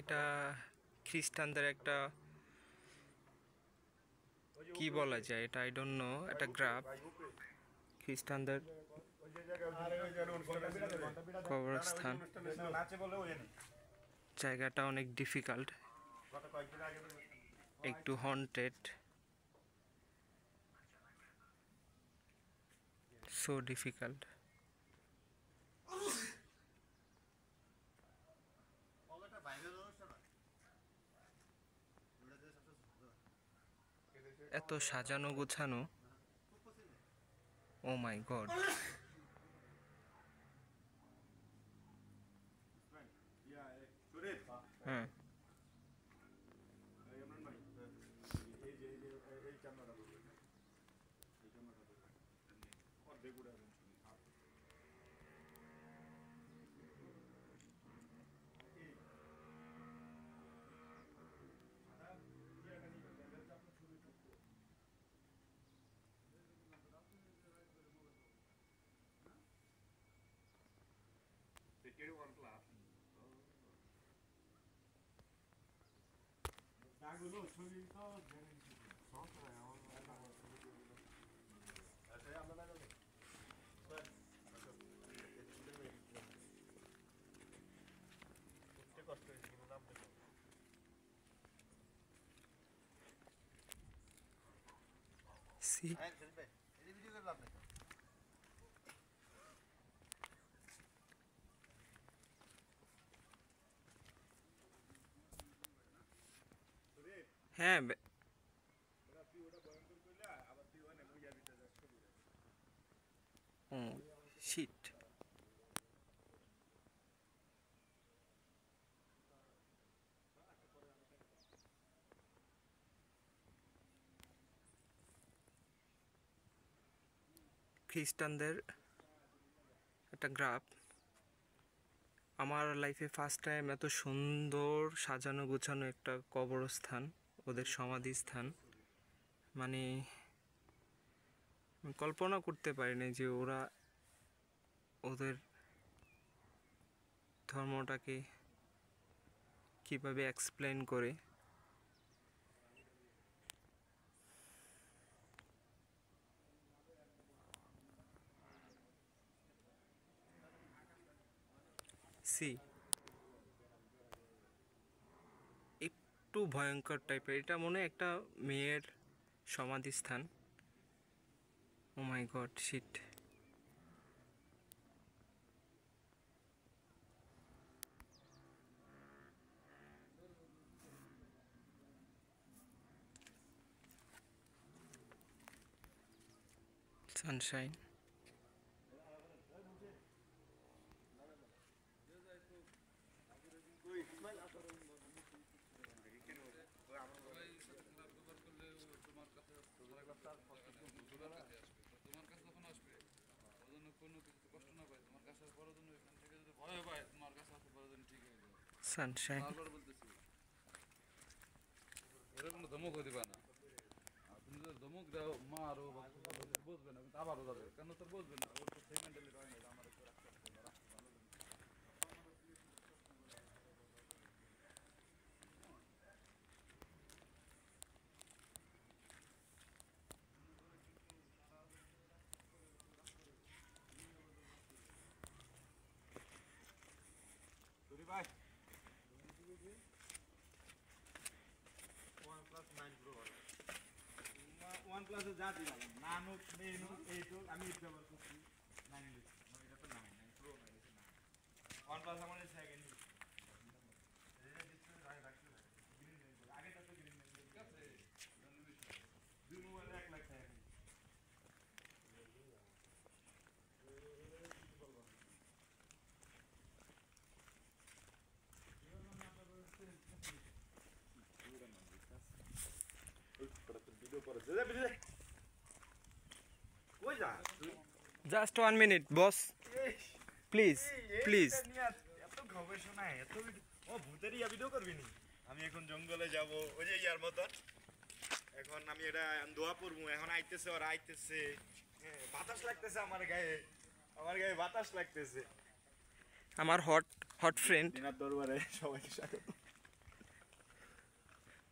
এটা খ্রিস্টানদের একটা কি বলা যায় এটা আই ডোন্ট নো, একটা গ্রাফ খ্রিস্টানদের কবরস্থান। জায়গাটা অনেক ডিফিকাল্ট, একটু হন্টেড, সো ডিফিকাল্ট। এত সাজানো গোছানো, ও মাই গড। হ্যাঁ, সি হ্যাঁ, ও শিট। খ্রিস্টানদের একটা গ্রাফ। আমার লাইফে ফার্স্ট টাইম এত সুন্দর সাজানো গোছানো একটা কবরস্থান, ওদের সমাধিস্থান। মানে আমি কল্পনা করতে পারিনি যে ওরা ওদের ধর্মটাকে কিভাবে এক্সপ্লেন করে। সি একটু ভয়ঙ্কর টাইপের, এটা মনে হয় একটা মেয়ের সমাধিস্থান। ও মাই গড, শিট। সানশাইন। সানশাইন। এরকম ধমক দিবা না, তুমি যদি ধমক দাও মা আরো বসবে না, কিন্তু আবারও যাবে কেন তোর বসবে না, ওর তো সেই মেন্টালি হয় না আমার একটু রাখতে ভাই। OnePlus যা দিলাম নানো মেনু এইটো আমি ব্যবহার করছি 9 এটা তো 9 প্রো OnePlus আমার সেকেন্ড আগেটা তো গ্রিন ঠিক আছে, দুই মোবাইল 1 লাখ টাকা। Just 1 minute boss, please please. আমি এখন জঙ্গলে যাব, ওই যে ইয়ার মতন। এখন আমি এটা দোয়া পড়বো, এখন আইতেছে ওরা আইতেছে, বাতাস লাগতেছে আমার গায়ে, আমার গায়ে বাতাস লাগতেছে। আমার হট হট ফ্রেন্ড। দিনার দরবারে সবাইকে স্বাগত।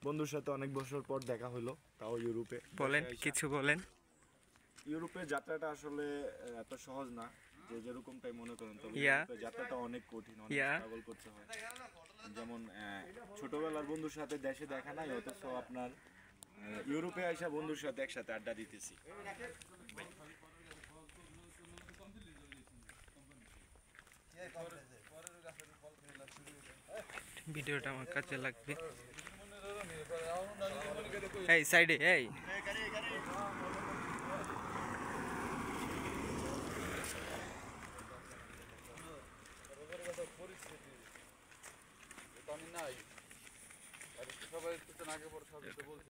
বন্ধুর সাথে অনেক বছর পর দেখা হলো, তাও ইউরোপে। বলেন, কিছু বলেন। ইউরোপের যাত্রাটা আসলে এত সহজ না যে যেরকমটাই মনে করেন, তবে Yeah. ইউরোপের যাত্রাটা অনেক কঠিন, অনেক Yeah. স্ট্রাগল করতে হয়। যেমন ছোটবেলার বন্ধুর সাথে দেশে দেখা নাই, অথচ আপনার ইউরোপে আইসা বন্ধুর সাথে একসাথে আড্ডা দিতেছি। ভিডিওটা আমার কাছে লাগবে। এই সাইডে, এই আমি নাই, আর সবাই কিছু আগে পর সব বলছে।